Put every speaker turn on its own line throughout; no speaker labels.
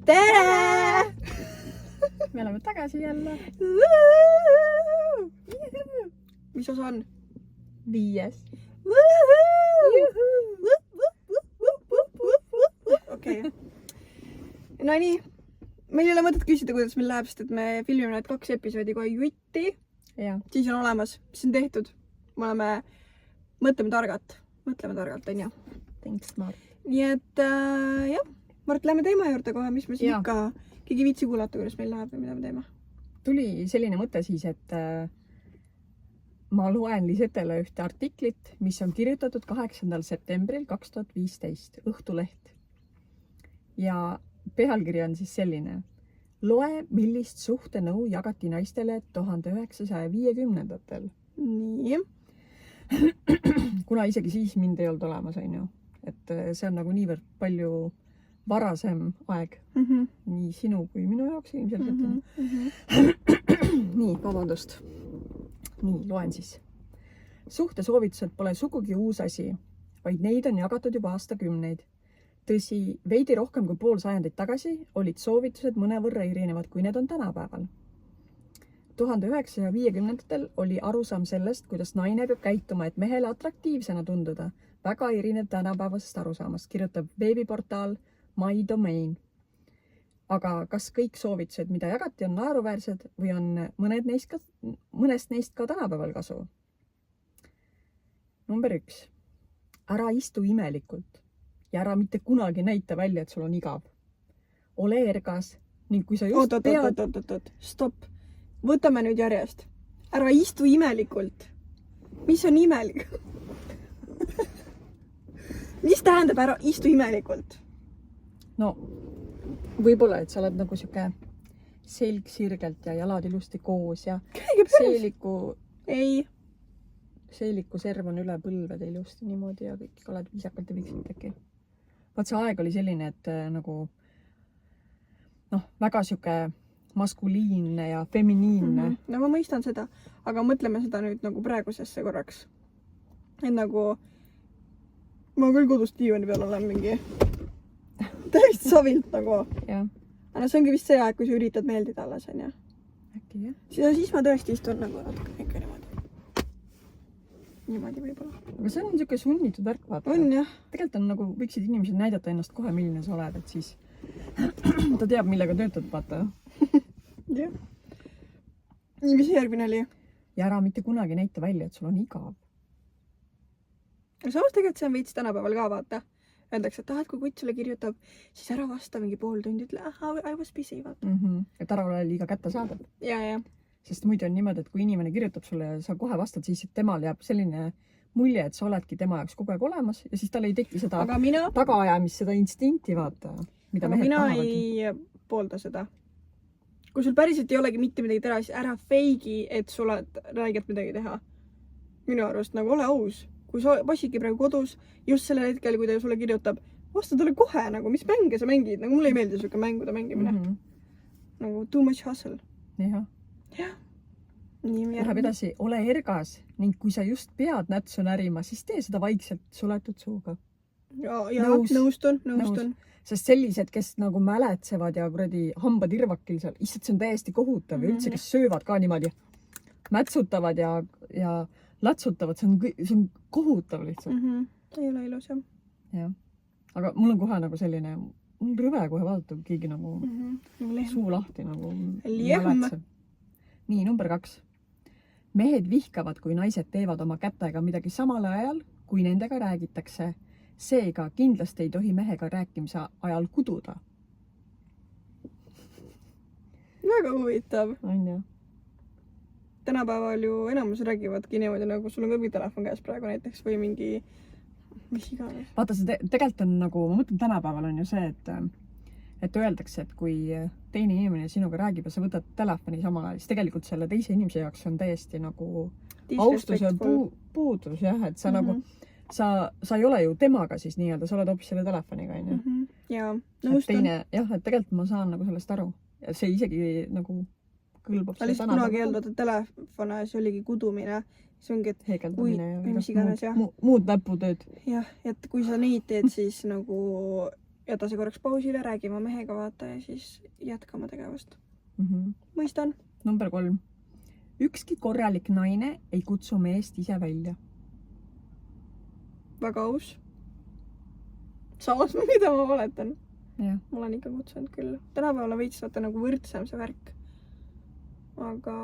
tere!
Me oleme tagasi jälle.
Mis osa on?
5.
Okei. No nii. Meil ei ole mõtet küsida, kuidas meil läheb, sest et me filmime need 2 episoodi kohe jutti.
Ja.
Siis on olemas. Siis on tehtud. Me oleme mõtleme targalt, on ju.
Thanks, Mart.
Nii et jah. Mart, lähme teema juurde kohe, mis me siin ikka keegi viitsi kuulata, kuidas meil läheb või mida me teeme.
Tuli selline mõte siis, et ma loen Lisetele ühte artiklit, mis on kirjutatud 8. septembril 2015 Õhtuleht. Ja pealkiri on siis selline. Loe, millist suhtenõu jagati naistele 1950-ndatel.
Nii.
Kuna isegi siis mind ei olnud olemas, on ju. Et see on nagu niivõrd palju varasem aeg. Nii sinu kui minu jaoks ilmselt. Nii, vabandust. Nii, loen siis. Suhtesoovitused pole sugugi uus asi, vaid neid on jagatud juba aastakümneid. Tõsi, veidi rohkem kui pool sajandit tagasi olid soovitused mõnevõrra erinevad, kui need on tänapäeval. 1950-ndatel oli arusaam sellest, kuidas naine peab käituma, et mehele atraktiivsena tunduda. Väga erinev tänapäevasest arusaamast, kirjutab veebiportaal My Domain. Aga kas kõik soovitused, mida jagati, on naeruväärsed või on mõnest neist ka tänapäeval kasu? Number 1. Ära istu imelikult ja ära mitte kunagi näita välja, et sul on igav. Ole ergas ning kui sa just
Oot. Stopp. Võtame nüüd järjest. Ära istu imelikult. Mis on imelik? Mis tähendab ära istu imelikult?
No, võib-olla, et sa oled nagu siuke selg sirgelt ja jalad ilusti koos ja seeliku serv on üle põlvede ilusti niimoodi ja kõik oled viisakalt ja viiksalt äkki. Vaat see aeg oli selline, et nagu väga siuke maskuliinne ja feminiinne.
No ma mõistan seda, aga mõtleme seda nüüd nagu praegusesse korraks. Et nagu ma küll kodus diivani peal olen mingi täiesti savilt nagu.
Ja.
Aga see ongi vist see aeg, kui sa üritad meeldida alles, on ju.
Äkki jah.
Siis ma tõesti istun nagu natuke ikka niimoodi. Niimoodi võib-olla.
Aga see on siuke sunnitud värk, vaata.
On jah.
Tegelikult on nagu, võiksid inimesed näidata ennast kohe, milline sa oled, et siis ta teab, millega töötad, vaata.
Jah. Nii, mis järgmine oli?
Ja ära mitte kunagi näita välja, et sul on igav.
Samas tegelikult see on veits tänapäeval ka, vaata. Öeldakse, et kui kutt sulle kirjutab, siis ära vasta mingi pool tundi, ütle, I was busy, vaata.
Et ära ole liiga kättesaadav.
Ja.
Sest muidu on niimoodi, et kui inimene kirjutab sulle ja sa kohe vastad, siis temal jääb selline mulje, et sa oledki tema jaoks kogu aeg olemas ja siis tal ei teki seda tagaajamist, seda instinkti, vaata.
Aga mina ei poolda seda. Kui sul päriselt ei olegi mitte midagi teha, siis ära feigi, et sul oled räigelt midagi teha. Minu arust nagu ole aus. Kui sa passidki praegu kodus, just sellel hetkel, kui ta sulle kirjutab, vasta talle kohe, nagu mis mänge sa mängid. Nagu mulle ei meeldi siuke mängude mängimine. Nagu too much hustle.
Jah.
Läheb
edasi, ole ergas ning kui sa just pead nätsu närima, siis tee seda vaikselt suletud suuga.
Ja nõustun.
Sest sellised, kes nagu mäletsevad ja kuradi hambad irvakil seal, issand, see on täiesti kohutav. Ja üldse, kes söövad ka niimoodi, mätsutavad ja latsutavad, see on kohutav lihtsalt.
Ei ole ilus, jah.
Jah. Aga mul on kohe nagu selline, mul rõve kohe vaadatab keegi nagu suu lahti nagu mäletseb. Nii, number 2. Mehed vihkavad, kui naised teevad oma kätega midagi samal ajal, kui nendega räägitakse. Seega kindlasti ei tohi mehega rääkimise ajal kududa.
Väga huvitav.
On ju.
Tänapäeval ju enamus räägivadki niimoodi, nagu sul on ka telefon käes praegu näiteks või mingi mis iganes.
Vaata, see tegelikult on nagu, ma mõtlen tänapäeval on ju see, et öeldakse, et kui teine inimene sinuga räägib ja sa võtad telefoni samal ajal, siis tegelikult selle teise inimese jaoks on täiesti nagu austuse puudus, jah, et sa nagu sa ei ole ju temaga siis nii-öelda, sa oled hoopis selle telefoniga, on ju.
Jaa, nõustun.
Jah, et tegelikult ma saan nagu sellest aru. Ja see isegi nagu kõlbab.
Ta lihtsalt kunagi öeldud, et telefon ja see oligi kudumine. See ongi, et
heegeldamine
mis iganes, jah.
Muud näputööd.
Jah, et kui sa neid teed, siis nagu jäta see korraks pausile, räägi oma mehega, vaata ja siis jätka oma tegevust. Mõistan.
Number 3. Ükski korralik naine ei kutsu meest ise välja.
Väga aus. Samas, mida ma valetan.
Jah.
Ma olen ikka kutsunud küll. Tänapäeval on veits vaata nagu võrdsem see värk. Aga...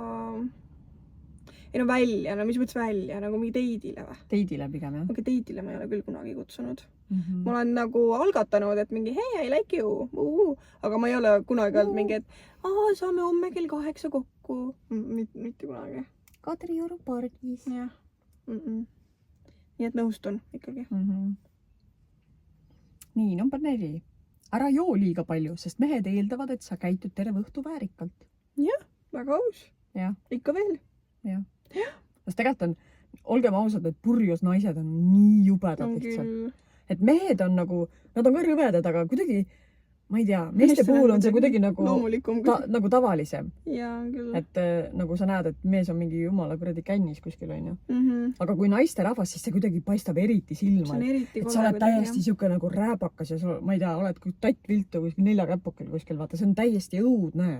Ei no välja, no mis mõttes välja, nagu mingi teidile või?
Teidile pigem, jah.
Aga teidile ma ei ole küll kunagi kutsunud. Ma olen nagu algatanud, et mingi hey, I like you. Aga ma ei ole kunagi olnud mingi, et saame homme kell 8 kokku. Mitte kunagi.
Kadrioru pargis.
Jah. Nii et nõustun ikkagi.
Nii, number 4. Ära joo liiga palju, sest mehed eeldavad, et sa käitud terve õhtu väärikalt.
Jah, väga aus.
Jah.
Ikka veel.
Jah. Sest tegelikult on, olgem ausad, et purjus naised on nii jubedad lihtsalt. Et mehed on nagu, nad on ka rõvedad, aga kuidagi, ma ei tea, meeste puhul on see kuidagi nagu, nagu tavalisem.
Jaa, küll.
Et nagu sa näed, et mees on mingi jumala kuradi kännis kuskil, on ju. Aga kui naiste rahvas, siis see kuidagi paistab eriti silma. Et sa oled täiesti siuke nagu rääbakas ja sa, ma ei tea, oled tatt viltu kuskil 4 käpukil kuskil, vaata, see on täiesti õudne.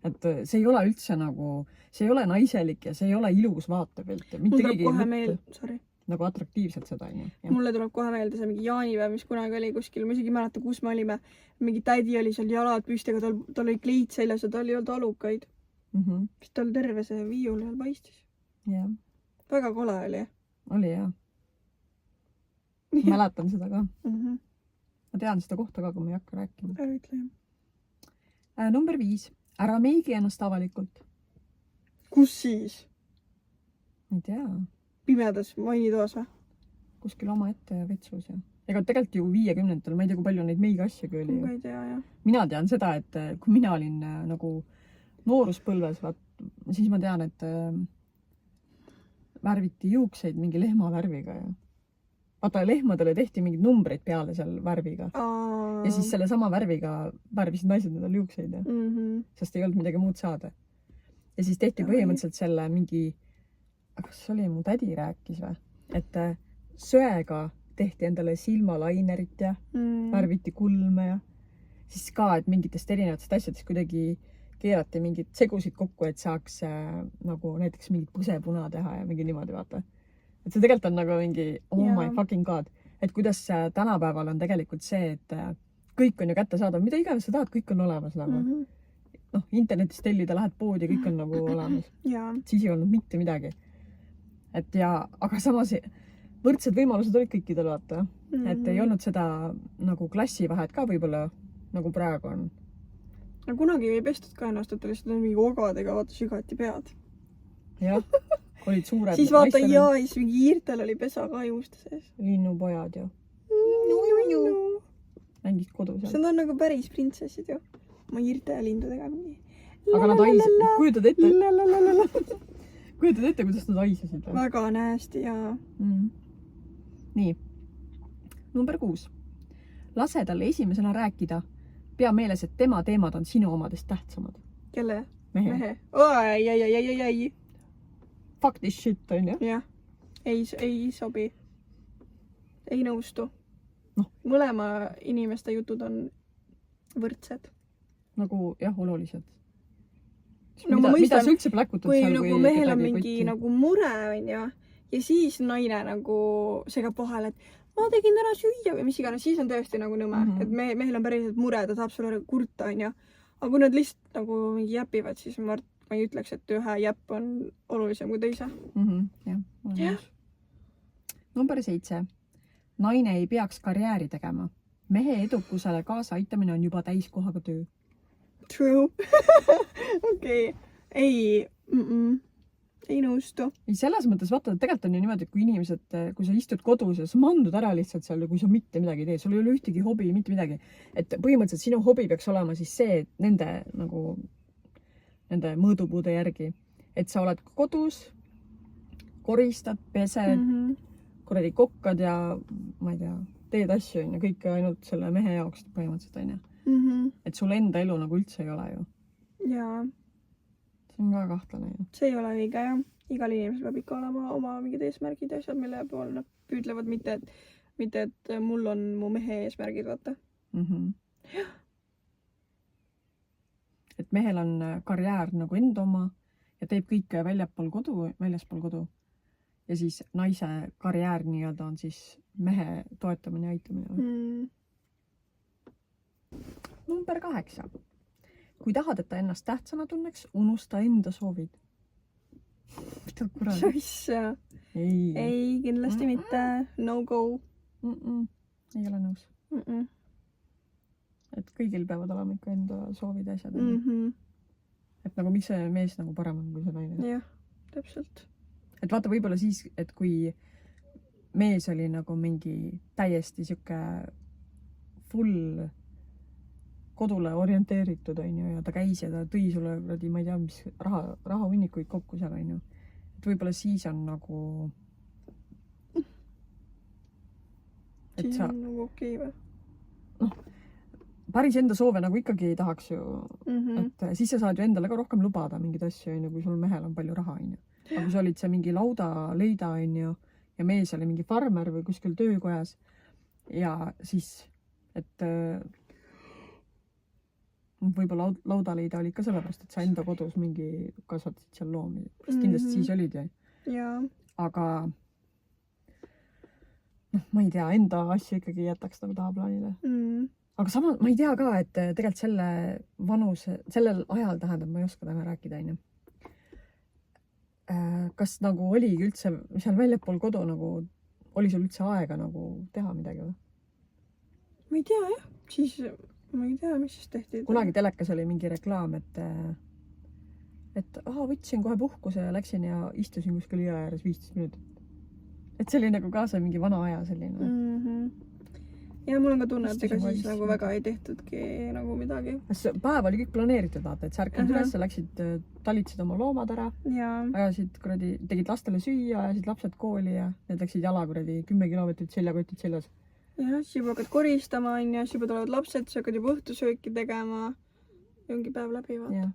Et see ei ole üldse nagu, see ei ole naiselik ja see ei ole ilus vaatepilt.
Mul tuleb kohe meelde,
nagu atraktiivselt seda, on ju.
Mulle tuleb kohe meelde see mingi jaanipäev, mis kunagi oli kuskil, ma isegi ei mäleta, kus me olime. Mingi tädi oli seal jalad püsti, aga tal oli kleit seljas ja tal ei olnud alukaid. Siis tal terve see viiul seal paistis.
Jah.
Väga kole oli.
Oli, jah. Mäletan seda ka. Ma tean seda kohta ka, kui ma ei hakka rääkima.
Ära ütle.
Number 5. Ära meigi ennast avalikult.
Kus siis?
Ei tea.
Pimedas mainitoas või?
Kuskil oma ette ja vetsus ja. Ega tegelikult ju 50-ndatel, ma ei tea, kui palju neid meiga asjagi oli.
Ma ei tea, jah.
Mina tean seda, et kui mina olin nagu nooruspõlves, siis ma tean, et värviti juukseid mingi lehmavärviga ja vaata, lehmadele tehti mingid numbreid peale seal värviga. Ja siis selle sama värviga värvisid naised endale juukseid ja. Sest ei olnud midagi muud saada. Ja siis tehti põhimõtteliselt selle mingi, kas oli mu tädi rääkis või? Et söega tehti endale silmalainerit ja värviti kulme ja siis ka, et mingitest erinevatest asjadest kuidagi keerati mingid segusid kokku, et saaks nagu näiteks mingit põsepuna teha ja mingi niimoodi vaata. Et see tegelikult on nagu mingi my fucking god. Et kuidas tänapäeval on tegelikult see, et kõik on ju kättesaadav, mida iganes sa tahad, kõik on olemas nagu. Noh, internetis tellida, lähed poodi, kõik on nagu olemas. Siis ei olnud mitte midagi. Et ja, aga samas võrdsed võimalused olid kõikidel vaata. Et ei olnud seda nagu klassivahet ka võib-olla nagu praegu on.
No kunagi ei pestud ka ennast, et lihtsalt mingi ogadega vaata sügati pead.
Jah, olid suured.
Siis vaata siis mingi hiirtel oli pesa ka juuste sees.
Linnupojad ju. Mängis kodus.
See on nagu päris printsessid ju. Ma hiirte ja lindudega mingi.
Aga nad aisid, kujutad ette? Kujutad ette, kuidas nad aisasid?
Väga näästi ja...
Nii. Number 6. Lase talle esimesena rääkida. Pea meeles, et tema teemad on sinu omadest tähtsamad.
Kelle?
Mehe.
Ai.
Fuck this shit, on ju?
Jah. Ei sobi. Ei nõustu. Mõlema inimeste jutud on võrdsed.
Nagu, jah, olulised.
No ma mõistan,
mida sa üldse pläkutad
kui nagu mehel on mingi nagu mure, on ju, ja siis naine nagu segab vahel, et ma tegin täna süüa või mis iganes, siis on tõesti nagu nõme. Et mehel on päriselt mure, ta tahab sulle kurta, on ju. Aga kui nad lihtsalt nagu mingi jäpivad, siis ma ei ütleks, et ühe jäpp on olulisem kui teise.
Jah. Number 7. Naine ei peaks karjääri tegema. Mehe edukusele kaasa aitamine on juba täiskohaga töö.
True. Okei. Ei nõustu.
Ei, selles mõttes vaata, et tegelikult on ju niimoodi, et kui inimesed, kui sa istud kodus ja sa mandud ära lihtsalt seal ja kui sa mitte midagi teed, sul ei ole ühtegi hobi, mitte midagi. Et põhimõtteliselt sinu hobi peaks olema siis see, et nende mõõdupuude järgi, et sa oled kodus, koristad, pesed, kuradi kokkad ja ma ei tea, teed asju ja kõike ainult selle mehe jaoks põhimõtteliselt on ju. Et sul enda elu nagu üldse ei ole ju.
Jaa.
See on ka kahtlane ju.
See ei ole õige jah. Igal inimesel peab ikka olema oma mingid eesmärgid ja asjad, mille pool nad püüdlevad, mitte et mul on mu mehe eesmärgid, vaata.
et mehel on karjäär nagu enda oma ja teeb kõike väljaspool kodu. Ja siis naise karjäär nii-öelda on siis mehe toetamine ja aitamine. Number 8. Kui tahad, et ta ennast tähtsana tunneks, unusta enda soovid. Mida kuradi?
Asja.
Ei.
Ei, kindlasti mitte. No go.
Ei ole nõus. Et kõigil peavad olema ikka enda soovid ja asjad. Et nagu miks see mees nagu parem on kui see naine?
Jah, täpselt.
Et vaata võib-olla siis, et kui mees oli nagu mingi täiesti siuke full kodule orienteeritud, onju, ja ta käis ja ta tõi sulle, ma ei tea, mis rahahunnikuid kokku seal, onju. Et võib-olla siis on nagu...
Siis on nagu okei või?
Noh, päris enda soove nagu ikkagi ei tahaks ju, et siis sa saad ju endale ka rohkem lubada mingeid asju, onju, kui sul mehel on palju raha, onju. Aga kui sa olid see mingi leida, onju, ja mees oli mingi farmer või kuskil töökojas ja siis, et võib-olla laudaleida oli ka sellepärast, et sa enda kodus mingi kasvatasid seal loomi. Kindlasti siis olid ju.
Jaa.
Aga noh, ma ei tea, enda asju ikkagi jätaks nagu tahaplaanile. Aga sama, ma ei tea ka, et tegelikult sellel ajal tähendab, ma ei oska täna rääkida, onju. Kas nagu oligi üldse seal väljapool kodu nagu, oli sul üldse aega nagu teha midagi või?
Ma ei tea, jah. Siis ma ei tea, mis siis tehti.
Kunagi telekas oli mingi reklaam, et võtsin kohe puhkuse ja läksin ja istusin kuskil jõe ääres 15 minutit. Et see oli nagu ka see mingi vana aja selline.
Ja mul on ka tunne, et ega siis nagu väga ei tehtudki nagu midagi.
Päev oli kõik planeeritud, vaata, et sa ärkad üles, läksid, talitsid oma loomad ära, ajasid, tegid lastele süüa, ajasid lapsed kooli ja need läksid jala 10 kilomeetrit seljakotid seljas.
Jah, siis juba hakkad koristama, ja siis juba tulevad lapsed, sa hakkad juba õhtusööki tegema ja ongi päev läbi, vaata.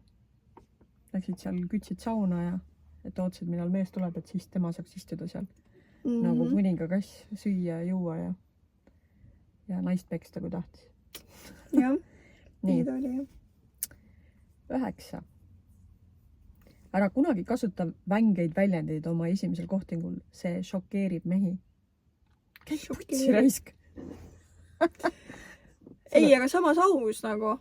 Läksid seal, kütsid sauna ja et ootasid, millal mees tuleb, et siis tema saaks istuda seal. Nagu kuninga kass, süüa ja juua ja naist peksta, kui tahtis.
Jah,
nii
ta oli.
9. Ära kunagi kasuta vängeid väljendeid oma esimesel kohtingul. See šokeerib mehi. Käib putsi raisk.
Ei, aga samas aus nagu.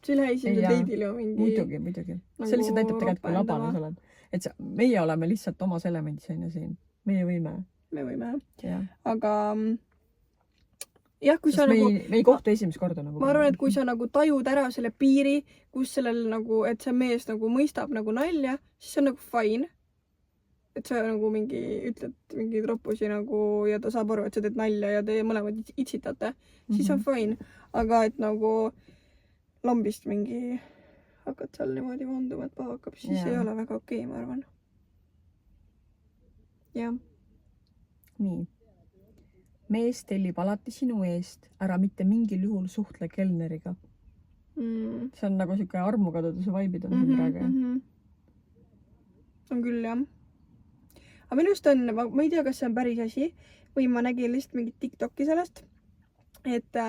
See lähe esimesel teidil ju mingi...
Muidugi. See lihtsalt näitab tegelikult, kui labane sa oled. Et meie oleme lihtsalt omas elemendis siin. Meie võime.
Me võime.
Ja.
Aga... Jah, kui sa nagu...
Me ei kohtu esimest korda nagu...
Ma arvan, et kui sa nagu tajud ära selle piiri, kus sellel nagu, et see mees nagu mõistab nagu nalja, siis see on nagu fine. Et sa nagu ütled mingi troppusi nagu ja ta saab aru, et sa teed nalja ja te mõlemad itsitate, siis on fine. Aga et nagu lambist mingi hakkad seal niimoodi vanduma, et paha hakkab, siis ei ole väga okei, ma arvan. Jah.
Nii. Mees tellib alati sinu eest, ära mitte mingil juhul suhtle kelneriga. See on nagu siuke armukaduduse vaibid on siin praegu.
On küll, jah. Aga minust on, ma ei tea, kas see on päris asi või ma nägin lihtsalt mingit TikToki sellest, et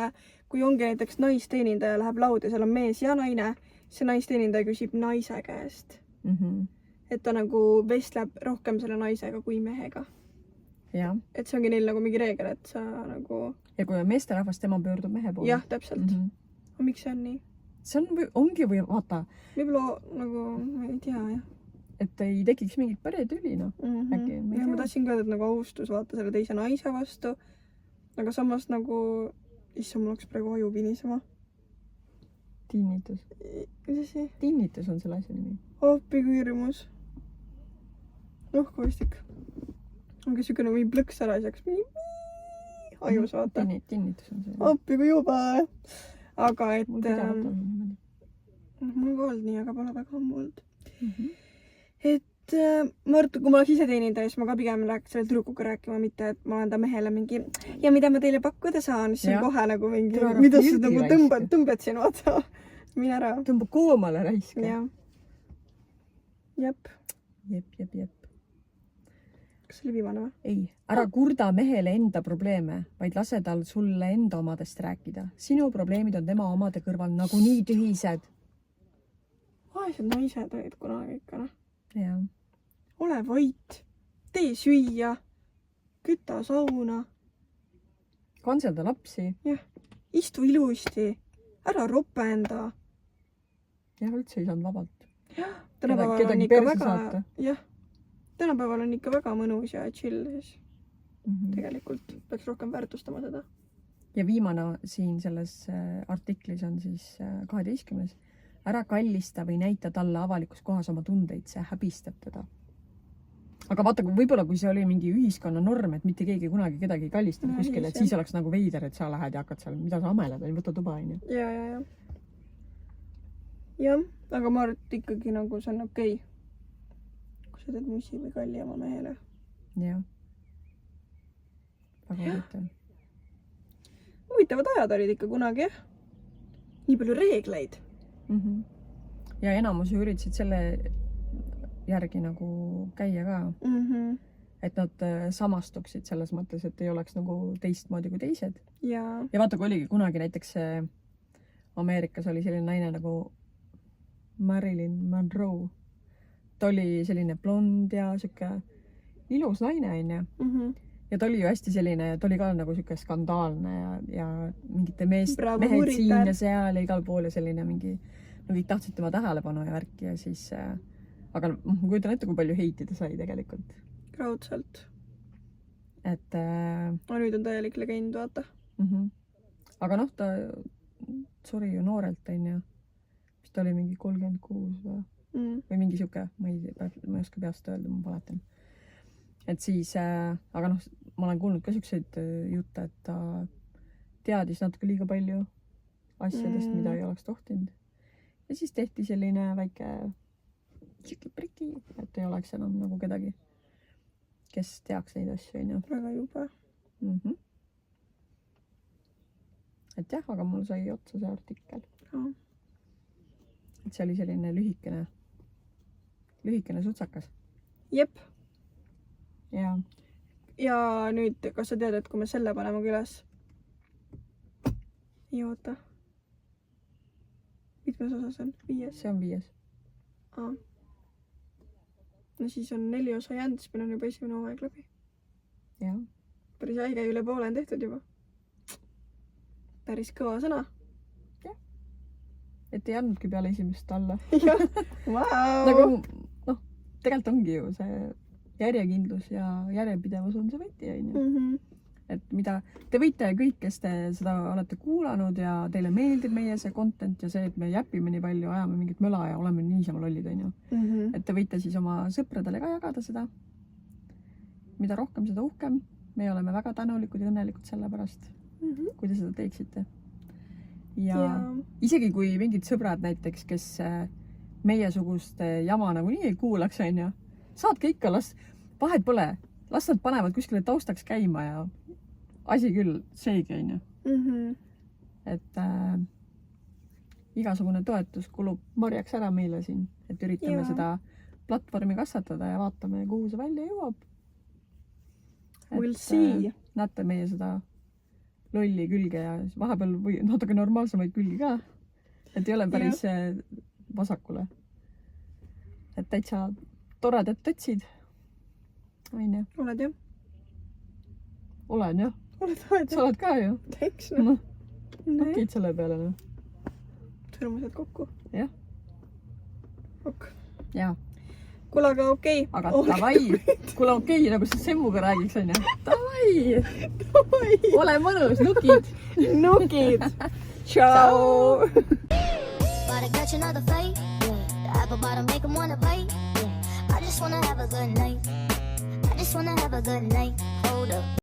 kui ongi näiteks naisteenindaja läheb laud ja seal on mees ja naine, see naisteenindaja küsib naise käest. Et ta nagu vestleb rohkem selle naisega kui mehega.
Ja.
Et see ongi neil nagu mingi reegel, et sa nagu...
Ja kui on meesterahvas, tema pöördub mehe poole.
Jah, täpselt. Aga miks see on nii?
See ongi või vaata.
Võib-olla nagu, ma ei tea, jah.
Et ei tekiks mingit peretüli, noh. Äkki,
ja ma tahtsin ka, et nagu austus vaata selle teise naise vastu. Aga samas nagu, issand, mul oleks praegu aju pinisema.
Tinnitus.
Mis see?
Tinnitus on selle asja nimi.
Appi kui hirmus. Kohvastik. Ongi siuke nagu plõks ära ja saaks ajus vaata.
Tinnitus on see.
Appi kui juba. Aga et...
Mul pidevalt on niimoodi.
Mul ka olnud nii, aga pole väga ammu olnud. Et ma arvan, kui ma oleks ise teenindaja, siis ma ka pigem läheks selle tüdrukuga rääkima, mitte et ma olen ta mehele mingi ja mida ma teile pakkuda saan, siis on kohe nagu mingi, mida sa nagu tõmbad siin vaata. Mine ära.
Tõmba koomale raisk.
Jah. Jep.
Jep.
kas see oli viimane või?
ei, ära kurda mehele enda probleeme, vaid lase tal sulle enda omadest rääkida. Sinu probleemid on tema omade kõrval nagunii tühised.
Vaesed naised olid kunagi ikka, noh.
Jah.
Ole vait, tee süüa, küta sauna.
Kantselda lapsi.
Jah, istu ilusti, ära ropenda.
Jah, üldse ei saanud vabalt.
Tänapäeval on
kedagi
ikka
perse
väga,
saata.
jah, tänapäeval on ikka väga mõnus ja chill, siis
Mhm.
tegelikult peaks rohkem väärtustama seda.
Ja viimane siin selles artiklis on siis 12. Ära kallista või näita talle avalikus kohas oma tundeid, see häbistab teda. Aga vaata, võib-olla kui see oli mingi ühiskonna norm, et mitte keegi kunagi kedagi ei kallistanud
No,
kuskil,
siis
et siis oleks nagu veider, et sa lähed ja hakkad seal, mida sa ameled, võta tuba, on ju.
Ja. Jah, aga ma arvan, et ikkagi nagu see on okei. Kui sa teed musi või kalli oma mehele.
Jah. Väga huvitav.
Huvitavad ajad olid ikka kunagi, jah. Nii palju reegleid.
Ja enamus ju üritasid selle järgi nagu käia ka, et nad samastuksid selles mõttes, et ei oleks nagu teistmoodi kui teised.
Ja
Ja vaata, kui oligi kunagi näiteks Ameerikas oli selline naine nagu Marilyn Monroe. Ta oli selline blond ja siuke ilus naine, on ju. Ja ta oli ju hästi selline, ta oli ka nagu siuke skandaalne ja mingite mehed siin ja seal ja igal pool ja selline mingi, no kõik tahtsid tema tähelepanu ja värki ja siis, aga ma kujutan ette, kui palju heiti ta sai tegelikult.
raudselt.
Et
Aga nüüd on täielik legend, vaata.
aga noh, ta suri ju noorelt, on ju. Vist oli mingi 36 või mingi siuke, ma ei oska peast öelda, ma valetan. Et siis, aga noh, ma olen kuulnud ka siukseid jutte, et ta teadis natuke liiga palju asjadest, mida ei oleks tohtinud. Ja siis tehti selline väike priki, et ei oleks enam nagu kedagi, kes teaks neid asju, on ju.
Väga jube.
Et jah, aga mul sai otsa see artikkel.
Ja.
Et see oli selline lühikene sutsakas.
Jep.
Ja
Ja nüüd, kas sa tead, et kui me selle paneme külas? Ei oota. Mitmes osas on? 5?
see on 5.
No siis on 4 osa jäänud, siis meil on juba esimene hooaeg läbi.
Jah.
Päris äige, üle poole on tehtud juba. Päris kõva sõna.
Et ei andnudki peale esimest alla.
Wow.
Nagu, noh, tegelikult ongi ju see järjekindlus ja järjepidevus on see võti, on ju. Et mida te võite kõik, kes te seda olete kuulanud ja teile meeldib meie see content ja see, et me jäpime nii palju, ajame mingit möla ja oleme niisama lollid, on ju. Et te võite siis oma sõpradele ka jagada seda. Mida rohkem, seda uhkem. Me oleme väga tänulikud ja õnnelikud selle pärast, kui te seda teeksite. Ja isegi kui mingid sõbrad näiteks, kes meiesugust jama nagu nii ei kuulaks, on ju, saatke ikka, vahet pole, las nad panevad kuskile taustaks käima ja asi küll seegi, on ju. Et igasugune toetus kulub marjaks ära meile siin, et üritame seda platvormi kasvatada ja vaatame, kuhu see välja jõuab.
We'll see.
Näete meie seda lolli külge ja vahepeal või natuke normaalsemaid külgi ka. Et ei ole päris vasakule. Et täitsa toredad tõtsid. Aine.
Oled jah?
Olen jah.
Oled.
Sa oled ka ju.
Teks,
noh. Nokid selle peale, noh.
Sõrmused kokku.
Jah.
Ok.
Jaa.
Kuule, aga okei.
Aga davai. Kuule okei, nagu sa semmuga räägiks, on ju. Davai. Ole mõnus, nukid.
Nukid. Ciao.
Gotta catch another fight. The apple bottom make them wanna bite. I just wanna have a good night. I just wanna have a good night. Hold up.